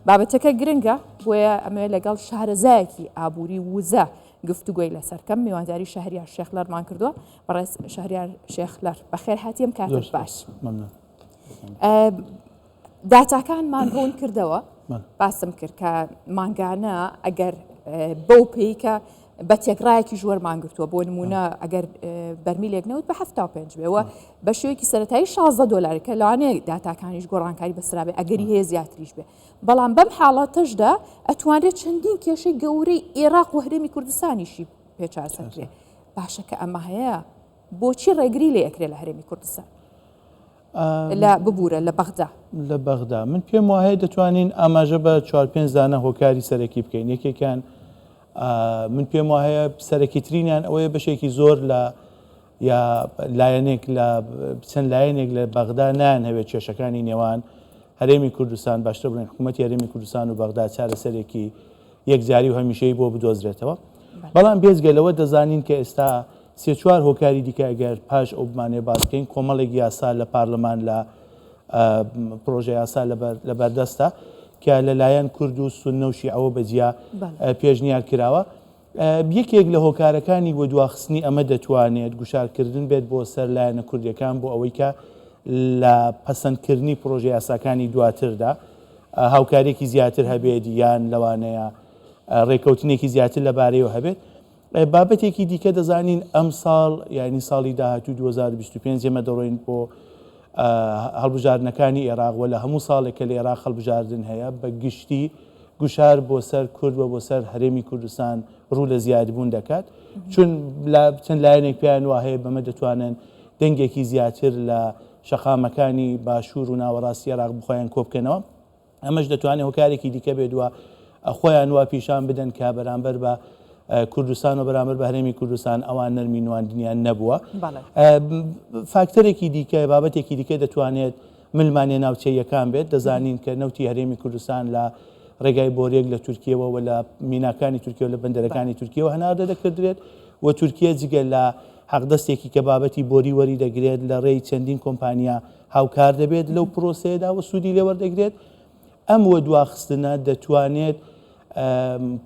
بابەتەکە گرنگە بۆیە ئەمە لەگەڵ شارەزایەکی ئابووری وزە گفتوگۆی لەسەرکەم میوانداری شەهریار شێخلەرمان کردووە بەڕێز شەهریار شێخلەر بەخێر هاتیەم کاتت باش داتاکانمان ڕوون کردەوە باسم کرد کە مانگانە ئەگەر بەو پێیکە بە تێکڕایەکی ژوەرمان گرتووە بۆ نمونە ئەگەر بەرمیلێک نەوت بە 75 بێەوە بە شێوەیەکی سەرەتایی 16 دلار کە لەوانەیە داتاکانیش گۆڕانکاری بەسرابێ ئەگەری هەیە زیاتریش بێ بەڵام بەم حاڵەتەشدا ئەتوانرێت چەندین کێشەی گەورەی عێراق و هەرێمی کوردستانیشی پێچاسەکرێ باشە کە ئەمە هەیە بۆچی ڕێگری لێ ئەکرێ لە هەرێمی کوردستان لە ببوورە لە بەغدا من پێم وایە دەتوانین ئاماژە بە 4-5 دانە هۆکاری سەرەکی بکەین یەکێکیان من پێم وایە سەرەکیترینیان ئەوەیە بەشێکی زۆر لە یا لایەنێک لە چەند لایەنێک لە بەغدا نایانهەوێت کێشەکانی نێوان هەرێمی کوردستان باشتر بڵێن حکوومەتی هەرێمی کوردستان و بەغدا چارەسەرێکی یەکجاری و هەمیشەیی بۆ بدۆزرێتەوە بەڵام بێزگەلەوە دەزانین کە ئێستا 3-4 هۆکاری دیکە ئەگەر پاش ئەو بمانێ باس بکەین کۆمەڵێکی یاسا لە پارلەمان لە پرۆژە یاسا لە بەردەستە کە لەلایەن کورد و سوننە و شیعەوە بەجیا پێشنیار کراوە یەکێک لە هۆکارەکانی بۆ دواخستنی ئەمە دەتوانێت گوشارکردن بێت بۆ سەر لایەنە کوردیەکان بۆ ئەوەی کە لە پەسەندکردنی پرۆژە یاساکانی دواتردا هاوکارێکی زیاتر هەبێت یان لەوانەیە ڕێکەوتنێکی زیاتر لەبارەیەوە هەبێت بابەتێکی دیکە دەزانین ئەم ساڵ یعنی ساڵی داهاتوو 2025 ئێمە دەڕۆین بۆ هەڵبژاردنەکانی عێراق لە هەموو ساڵێک کە لە عێراق هەڵبژاردن هەیە بە گشتی گوشار بۆ سەر کورد و بۆ سەر هەرێمی کوردستان ڕوو لە زیادبوون دەکات چون چەند لایەنێک پێیان وا هەیە بەمە دەتوانن دەنگێکی زیاتر لە شەقامەکانی باشوور و ناوەڕاستی عێراق بخۆیان کۆ بکەنەوە ئەمەش دەتوانێت هۆکارێکی دیکە بێت وە خۆیان وا پیشان بدەن کە بەرامبەر بە کوردستان و بەرامبەر بە هەرێمی کوردستان ئەوان نەرمی نواندنیان نەبووە فاکتەرێکی دیکە بابەتێکی دیکە دەتوانێت ملمانێ ناوچەیەکان بێت دەزانین کە نەوتی هەرێمی کوردستان لە ڕێگای بۆرێک لە تورکیەوە و لە میناکانی تورکیە و لە بەندەرەکانی تورکیەوە هەناردە دەکردرێت و تورکیە جگە لە حەقدەستێکی کە بابەتی بۆری وەری دەگرێت لە ڕێی چەندین کۆمپانیا هاوکار دەبێت لەو پرۆسەیەدا و سوودی لێ وەردەگرێت ئەم وە دواخستنە دەتوانێت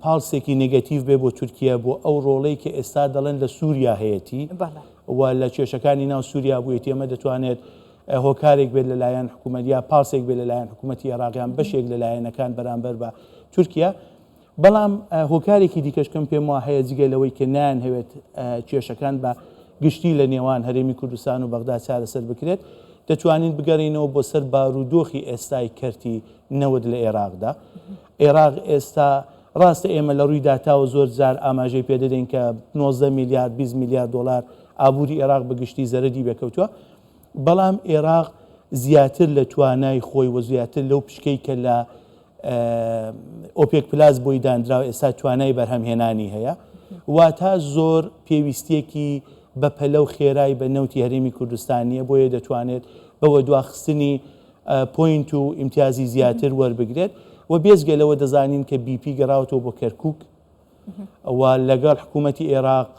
پاڵسێکی نگەتیڤ بێ بۆ تورکیا بۆ ئەو ڕۆڵەی کە ئێستا دەڵێن لە سووریا هەیەی و لە کێشەکانی ناو سووریا بوویەتی ئەمە دەتوانێت هۆکارێک بێت لەلایەن حکوومەتیا پاسێک بێت لەلایەن حکوومەتی عێراقیان بەشێک لە لایەنەکان بەرامبەر بە تورکیا بەڵام هۆکارێکی دیکەشکەم پێم وا هەیە جگەلەوەی کە نان هەوێت کێشەکان بە گشتی لە نێوان هەرێمی کوردستان و بەغدا چارەسەر بکرێت دەتوانین بگەڕینەوە بۆ سەر بارودۆخی ئێستای کەرتی نەوت لە عێراقدا عێراق ئێستا ڕاستە ئێمە لە ڕووی داتاوە زۆر جار ئاماژەی پێدەدەین کە 19 میلیارد 20 میلیارد دلار ئابووری عێراق بە گشتی زەرەدی بێکەوتووە بەڵام عێراق زیاتر لە توانای خۆی و زیاتر لەو پشکەی کە لە ئۆپێک پلاس بۆی دانراوە ئێستا توانای بەرهەمهێنانی هەیە واتە زۆر پێویستیەکی بەپەلە و خێرای بە نەوتی هەرێمی کوردستانیە بۆیە دەتوانێت بەوە دواخستنی پۆینت و ئیمتیازی زیاتر وەربگرێت و بێزگەلەوە دەزانین کە بیپی گەڕاوەوە بۆ کەرکووک و لەگەڵ حکوومەتی عێراق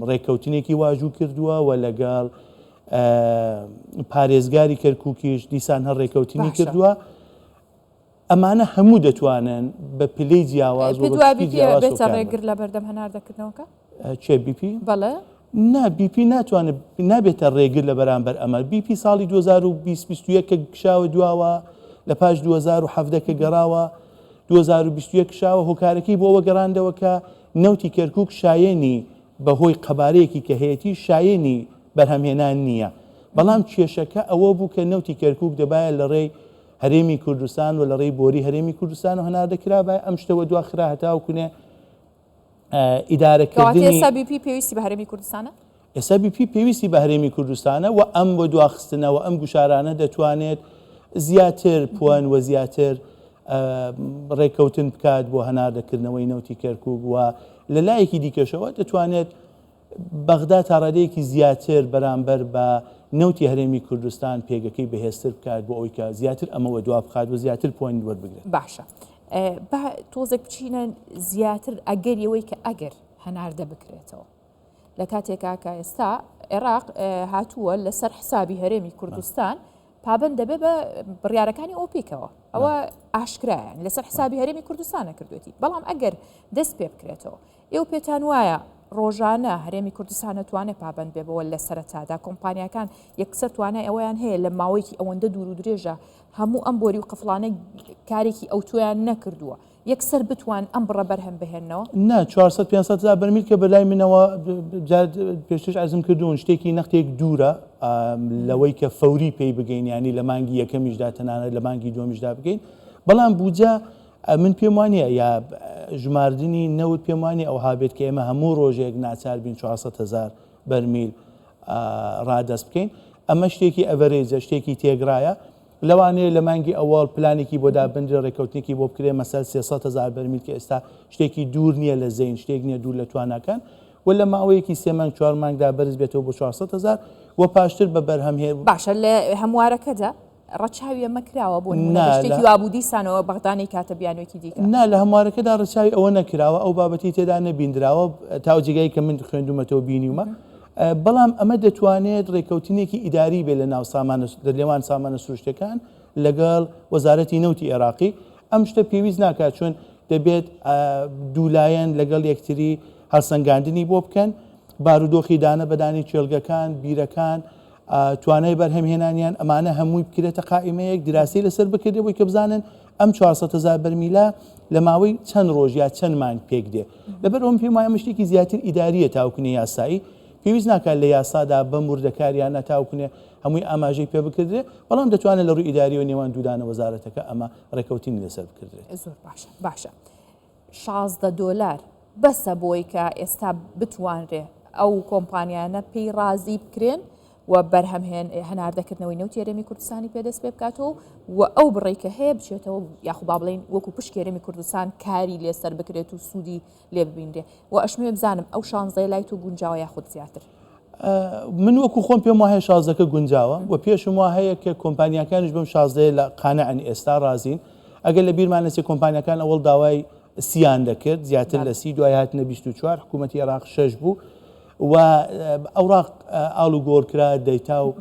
ڕێککەوتنێکی واژوو کردووە و لەگەڵ پارێزگاری کەرکووکیش دیسان هەر ڕێککەوتنی کردووە ئەمانە هەموو دەتوانن بە پلەی جیاواز ڕێگر لە بەردەم هەناردەکردنەوەکە چێ بیپی بەڵێ نا بیپی ناتوانێت نابێتە ڕێگر لە بەرامبەر ئەمە بیپی ساڵی 2021 کە گشاوە دواوە لە پاش 2017 کە گەڕاوە 2021 شاوە هۆکارەکەی بۆەوە گەڕاندەوە کە نەوتی کەرکووک شایەنی بەهۆی قەبارەیەکی کە هەیەی شایەنی بەرهەمهێنان نییە بەڵام کێشەکە ئەوە بوو کە نەوتی کەرکووک دەبایە لە ڕێی هەرێمی کوردستان و لە ڕێی بۆری هەرێمی کوردستان و هەناردەکرا باە ئەم شتەوە دواخرا هەتاوکوێ ئیدارەکردنی ئێستا بیپی پێویستی بە هەرێمی کوردستانە ئێستا بیپی پێویستی بە هەرێمی کوردستانە و ئەم بۆ دواخستنەوە ئەم گوشارانە دەتوانێت زیاتر پوان و زیاتر ڕێککەوتن بکات بۆ هەناردەکردنەوەی نەوتی کەرکووک و لە لایەکی دیکەشەوە دەتوانێت بەغدا تا ڕادەیەکی زیاتر بەرامبەر بە نەوتی هەرێمی کوردستان پێگەکەی بەهێزتر بکات بۆ ئەوی کە زیاتر ئەمەوە دوا بخات و زیاتر پوان وەربگرێت باشە تۆزێک بچینە زیاتر ئەگەریەوەی کە ئەگەر هەناردە بکرێتەوە لە کاتێکا کە ئێستا عێراق هاتووە لەسەر حسابی هەرێمی کوردستان پابند دەبێت بە بڕیارەکانی ئۆپیکەوە ئەوە ئاشکرایە لەسەر حسابی هەرێمی کوردستانە کردوێتی بەڵام ئەگەر دەست پێ بکرێتەوە ئێوە پێتان وایە ڕۆژانە هەرێمی کوردستان نەتوانێت پابند بێبەوە لە سەرەتادا کۆمپانیەکان یەکسەر توانای ئەویان هەیە لە ماوەیەکی ئەوەندە دوور و درێژە هەموو ئەم بۆری و قفڵانە کارێکی ئەو تویان نەکردووە یەکسەر بتوان ئەم بڕە بەرهەم بهێنەوە نا 400-500 بەرمیل کە بەلای منەوە پێشتر ئەزم کردوون شتێکی نەختێک دوورە لەوەی کە فەوری پێی بگەین ینی لە مانگی یەکەمیشدا تەنانەت لە مانگی دومیشدا بگەین بەڵام بوجە من پێم وانە یا ژماردنی نەوت پێم وانێ ئەو هابێت کە ئێمە هەموو ڕۆژێک ناچار بین 400,000 بەرمیل ڕادەست بکەین ئەمە شتێکی ئەڤەرێجە شتێکی تێگرایە لەوانەیە لە مانگی ئەوڵ پلانێکی بۆ دابندرە ڕێکەوتێکی بۆ بکرێ مەسەر 300,000 بەرمیل کە ئێستا شتێکی دوور نییە لە زەین شتێک نییە دوور لە توانەکان و لە ماوەیەکی 3 مانگ 4 مانگدا بەرز بێتەوە بۆ 400,000 و پاشتر بە بەرهەمهێر باشە لە هەموارەکەدا ڕەچاوی ئەمە کراوە بۆ شتێکی وابوو دیسانەوە بەغدانی کاتە بیانوێکی دیکە نا لە هەموارەکەدا ڕەچاوی ئەوە نەکراوە ئەو بابەتی تێدا نەبیندراوە تا جێگای کە من خوێندومەتەوە بینیومە بەڵام ئەمە دەتوانێت ڕێکەوتنێکی ئیداری بێ لە ناو لەوان سامانە سروشتەکان لەگەڵ وەزارەتی نەوتی عێراقی ئەم شتە پێویست ناکات چۆن دەبێت دوولایەن لەگەڵ یەکتری هەڵسەنگاندنی بۆ بکەن بارودۆخی دانە بەدانی چێلگەکان بیرەکان توانای بەرهەمهێنانیان ئەمانە هەمووی بکرێتە قائیمەیەک دراسی لەسەر بکردێ بۆی کە بزانن ئەم 400,000 بەرمیلە لە ماوەی چەند ڕۆژ یا چەند مانگ پێک دێ لەبەر ئەوم پێم وایە شتێکی زیاتر ئیداریە تاوکنێ یاسایی پێویست ناکات لە یاسادا بەم وردەکاریان نەتاوکنێ هەمووی ئاماژەی پێ بکردێ بەڵام دەتوانێت لە ڕووی ئیداری و نێوان دوودانە وەزارەتەکە ئەمە ڕێکەوتنی لەسەر بکردێت زۆر باشە $16 بەسە بۆی کە ئێستا بتوانرێ ئەو کۆمپانیانە پێی رازی بکرێن و بەرهەمهێن هەناردەکردنەوەی نەوتی هەرێمی کوردستانی پێدەست پێ بکاتەوە و ئەو بڕێکە هەیە بچێتەوە یاخو با بڵێن وەکو پشکی هەرێمی کوردستان کاری لێسەر بکرێت و سوودی لێ ببیندرێ و ئەشمێ بزانم ئەو 16 لای تو گونجاوە یاخود زیاتر من وەکو خۆم پێم وایە 16ەکە گونجاوە و پێشم وا هەیە کە کۆمپانیەکانش بەم 16 لە قانەعن ئێستا رازین ئەگەر لە بیرمان لەچێ کۆمپانیەکان ئەوڵ داوای سیان دەکرد زیاتر لە سی دوای هاتنە 24 حکوومەتی عێراق 6 بوو و ئەوراق ئاڵ و گۆڕکرا دەیتا و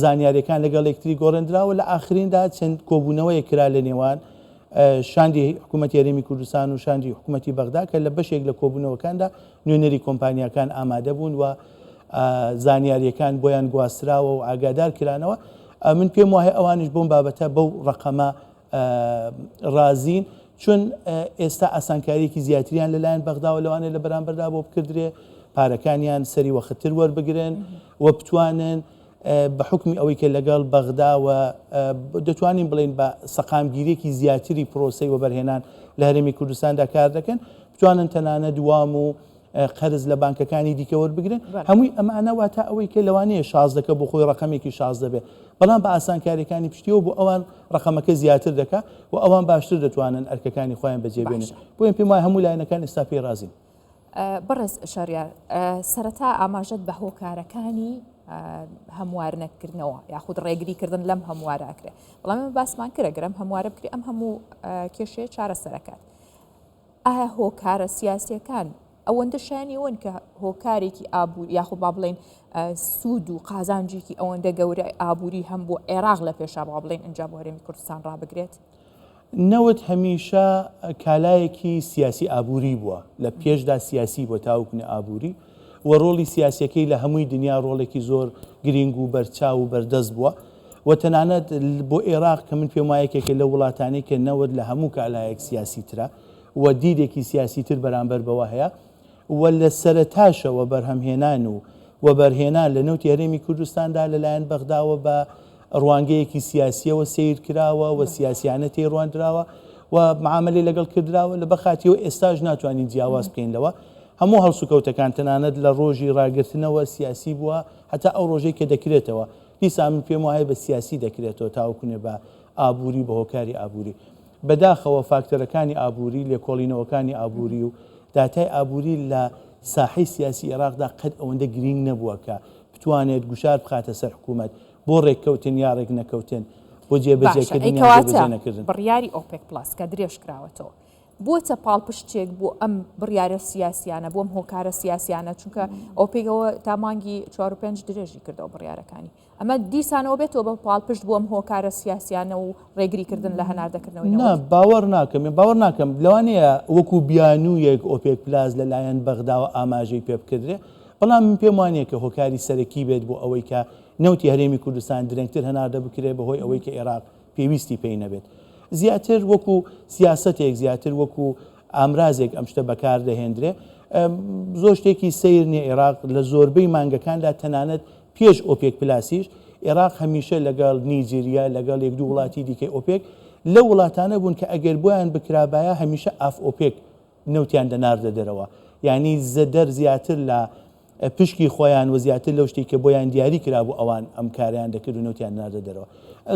زانیاریەکان لەگەڵ یەکتری گۆڕێنراوە لە ئاخریندا چەند کۆبوونەوەی کرا لە نێوان شاندی حکوومەتی هەرێمی کوردستان و شاندی حکوومەتی بەغدا کە لە بەشێک لە کۆبوونەوەکاندا نوێنەری کۆمپانیەکان ئامادە بوون و زانیاریەکان بۆیان گواستراوە و ئاگادار کرانەوە من پێم وایە ئەوانش بۆم بابەتە بەو ڕقەمە رازین چون ئێستا ئاسانکاریەکی زیاتریان لەلایەن بەغدا و لەوانەیە لە بەرامبەردا بۆ بکردرێ پارەکانیان سەری وەختتر وەربگرن و بتوانن بە حکمی ئەوەی کە لەگەڵ بەغدا و دەتوانین بڵێن بە سەقامگیریەکی زیاتری پرۆسەی وەبەرهێنان لە هەرێمی کوردستاندا کار دەکەن بتوانن تەنانە دوام و قەرز لە بانکەکانی دیکە وەربگرن هەمووی ئەمانە واتە ئەوەی کە لەوانەیە 16ەکە بۆ خۆی ڕقەمێکی 16 بێ بەڵام بە ئاسانکاریەکانی پشتیەوە بۆ ئەوان ڕقەمەکە زیاتر دەکا و ئەوان باشتر دەتوانن ئەرکەکانی خۆیان بەجێبێنن بۆیە پێم وایە هەموو لایەنەکان ئێستا پێی رازین بەڕێز شەریار سەرەتا ئاماژەت بە هۆکارەکانی هەموارنەکردنەوە یاخود ڕێگریکردن لەم هەموارەکرێ بەڵام ئێمە باسمان کرە گەرم هەموارە بکری ئەم هەموو کێشەیە چارەسەرەکات ئایا هۆکارە سیاسیەکان ئەوەندە شایانیەوەن کە هۆکارێکی ئابووری یاخود با بڵێن سوود و قازانجێکی ئەوەندە گەورە ئابووری هەم بۆ عێراق لە پێشا با بڵێن ئەنجا بۆ هەرێمی کوردستان ڕابگرێت نەوت هەمیشە کالایەکی سیاسی ئابووری بووە لە پێشدا سیاسی بۆ تاوکنی ئابووری و ڕۆڵی سیاسەکەی لە هەمووی دنیا ڕۆڵێکی زۆر گرنگ و بەرچاو و بەردەست بووە و تەنانەت بۆ عێراق کە من پێم وایەکێکە لە وڵاتانەی کە نەوت لە هەموو کالایەک سیاسی ترە و دیدێکی سیاسی تر بەرامبەر بەوە هەیە و لە سەرەتاشەوە بەرهەمهێنان و وەبەرهێنان لە نەوتی هەرێمی کوردستاندا لەلایەن بەغداوە بە ڕوانگەیەکی سیاسیەوە سیر کراوە و سیاسیانە تێڕواندراوە و معاملەی لەگەڵ کردراوە لە بەخاتیەوە ئێستاژ ناتوانین جیاواز بکەینەوە هەموو هەڵسوکەوتەکان تەنانەت لە ڕۆژی ڕاگرتنەوە سیاسی بووە هەتا ئەو ڕۆژەی کە دەکرێتەوە دیسا من پێم وایە بە سیاسی دەکرێتەوە تاوەکوونێ بە ئابووری بە هۆکاری ئابووری بەداخەوە فاکتەرەکانی ئابووری لێکۆڵینەوەکانی ئابووری و داتای ئابووری لە ساحەی سیاسی عێراقدا قەت ئەوەندە گرنگ نەبووە کە بتوانێت گوشار بخاتە سەر حکوومەت بۆ ڕێککەوتن یا ڕێک نەکەوتن بۆ جێبەجێکردن بڕیاری ئۆپێک پلاس کە درێژ کراوەتەوە بۆتە پاڵپشتێک بۆ ئەم بڕیارە سیاسیانە بۆم هۆکارە سیاسیانە چونکە ئەو پێیەوە تا مانگی 4-5 درێژی کردەوە بڕیارەکانی ئەمە دیسانەوە بێتەوە بە پاڵپشت بۆم هۆکارە سیاسیانە و ڕێگریکردن لە هەناردەکردنەوەی باوەڕ ناکەم لەوانەیە وەکو بیانوویەک ئۆپێک پلاس لەلایەن بەغداوە ئاماژەی پێ بکردرێ بەڵام من پێم وانەیە کە هۆکاری سەرەکی بێت بۆ ئەوەی کە نەوتی هەرێمی کوردستان درەنگتر هەناردە بکرێت بەهۆی ئەوەی کە عێراق پێویستی پێی نەبێت زیاتر وەکو سیاسەتێک زیاتر وەکو ئامرازێک ئەم شتە بەکار دەهێنرێ زۆر شتێکی سیر نیە عێراق لە زۆربەی مانگەکاندا تەنانەت پێش ئۆپێک پلاسیش عێراق هەمیشە لەگەڵ نیجیریا لەگەڵ 1-2 وڵاتی دیکەی ئۆپێک لە وڵاتانە بوون کە ئەگەر بۆیان بکرابایە هەمیشە ئاف ئۆپێک نەوتیان دەناردە دەرەوە یعنی زەدەر زیاتر لە پشکی خۆیان و زیاتر لەو شتێک کە بۆیان دیاری کرابوو ئەوان ئەم کاریان دەکرد و نەوتیان ناردە دەرەوە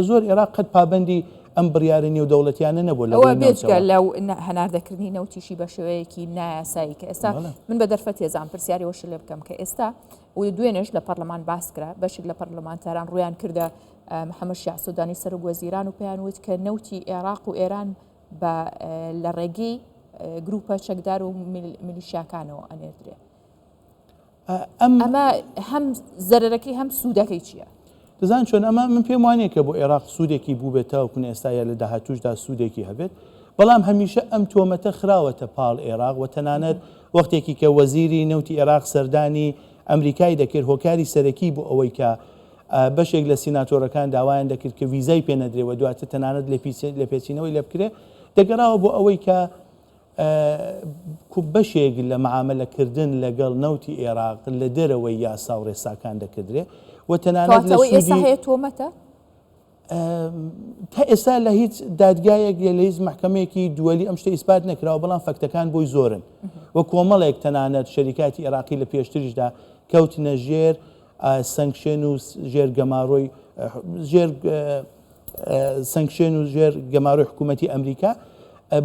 زۆر عێراق قەت پابەندی ئەم بڕیارە نێو دەوڵەتیانە نەبوو ئەوە بێجگە لەو هەناردەکردنی نەوتیشی بە شێوەیەکی نایاسایی کە ئێستا من بە دەرفەت هێزان پرسیاریەوەش لێ بکەم کە ئێستا و دوێنێش لە پەرلەمان باس کرا بەشێک لە پەرلەمانتاران ڕویان کردە محەممەد شیع سوودانی سەرۆک وەزیران و پێیان وت کە نەوتی عێراق و ئێران بە لە ڕێگەی گروپە چەکدار و میلیشیاکانەوە ئەنێردرێ ئەمە هەم زەرەرەکەی هەم سوودەکەی چییە؟ دەزان چۆن ئەمە من پێم وانەیە کە بۆ عێراق سوودێکی بوو بێتەوە کون ئێستاە لە داهاتووشدا سوودێکی هەبێت بەڵام هەمیشە ئەم تۆمەتە خراوەتە پاڵ عێراق و تەنانەت وەختێکی کە وەزیری نەوتی عێراق سەردانی ئەمریکای دەکرد هۆکاری سەرەکی بۆ ئەوەی کە بەشێک لە سیناتۆرەکان داوایان دەکرد کە ویزای پێ نەدرێەوە دواتە تەنانەت لە پێچینەوەی لێ بکرێ دەگەڕاوە بۆ ئەوەی کە بەشێک لە معاملەکردن لەگەڵ نەوتی عێراق لە دەرەوەی یاسا و ڕێساکان دەکردرێ و تەنانەت لە ئێستا هەیە تۆمەتە تا ئێستا لە هیچ دادگایەک لە هیچ محکمەیەکی دووەلی ئەم شتە ئیسپات نەکراوە بەڵام فەکتەکان بۆی زۆرن و کۆمەڵێک تەنانەت شەریکاتی عێراقی لە پێشتریشدا کەوتنە ژێر سانکشن و ژێر گەماڕۆی سانکشن و ژێر گەماڕۆی حکوومەتی ئەمریکا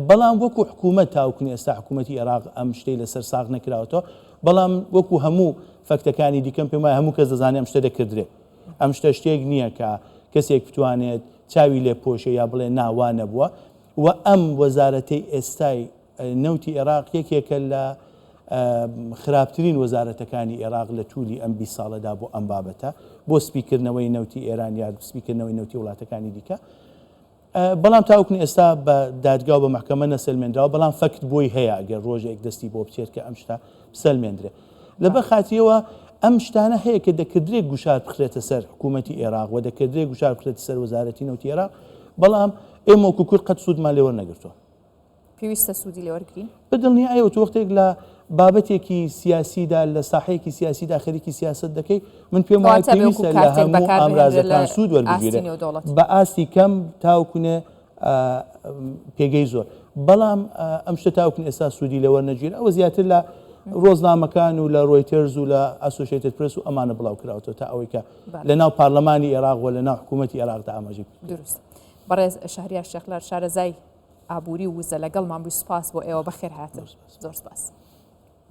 بەڵام وەکو حکوومەت تاوکن ئێستا حکوومەتی عێراق ئەم شتەی لەسەر ساغ نەکراوەتەوە بەڵام وەکو هەموو فەکتەکانی دیکەم پێم وایە هەموو کەس دەزانێت ئەم شتە دەکردرێت ئەم شتە شتێک نییە کە کەسێک بتوانێت چاوی لێ پۆشە یا بڵێ ناوانە بووە و ئەم وەزارەتەی ئێستای نەوتی عێراق یەکێکە لە خراپترین وەزارەتەکانی عێراق لە توولی ئەم 20 ساڵەدا بۆ ئەم بابەتە بۆ سپیکردنەوەی نەوتی ئێران یا سپیکردنەوەی نەوتی وڵاتەکانی دیکە بەڵام تاوکن ئێستا بە دادگا و بە محکەمە نەسەلمێنراوە بەڵام فەکت بۆی هەیە ئەگەر ڕۆژێک دەستی بۆ بچێت کە ئەم شتە بسەلمێنرێ لەبەر خاتریەوە ئەم شتانە هەیە کە دەکردرێت گوشار بخرێتە سەر حکوومەتی عێراق و دەکردرێت گوشار بخرێتە سەر وەزارەتی نەوتی عێراق بەڵام ئێمە وەکو کورد قەت سوودمان لێوە نەگرتووە پێویستە سوودی لێوەرگرین بدڵنیایەوە وەختێک لە بابەتێکی سیاسیدا لە ساحەیەکی سیاسیدا خەریکی سیاست دەکەی من پێم وایە پێویستە لە هەموو ئامرازەکان سوود وەربگیرێت بە ئاستی کەم تاوکونێ پێگەی زۆر بەڵام ئەم شتە تاوکن ئێستا سوودی لەوە نەگیر ئەوە زیاتر لە ڕۆزنامەکان و لە ڕۆیترز و لە ئەسۆسیێتد پرس و ئەمانە بڵاو کراوەوە تا ئەوەی کە لە ناو پارلەمانی عێراق و لە ناو حکوومەتی عێراقدا ئاماژەی دروست بەڕێز شەهریار شێخلەر شارەزای ئابووری و وزە لەگەڵمان بووی سوپاس بۆ ئێوە بەخێر هاتن زۆر سپاس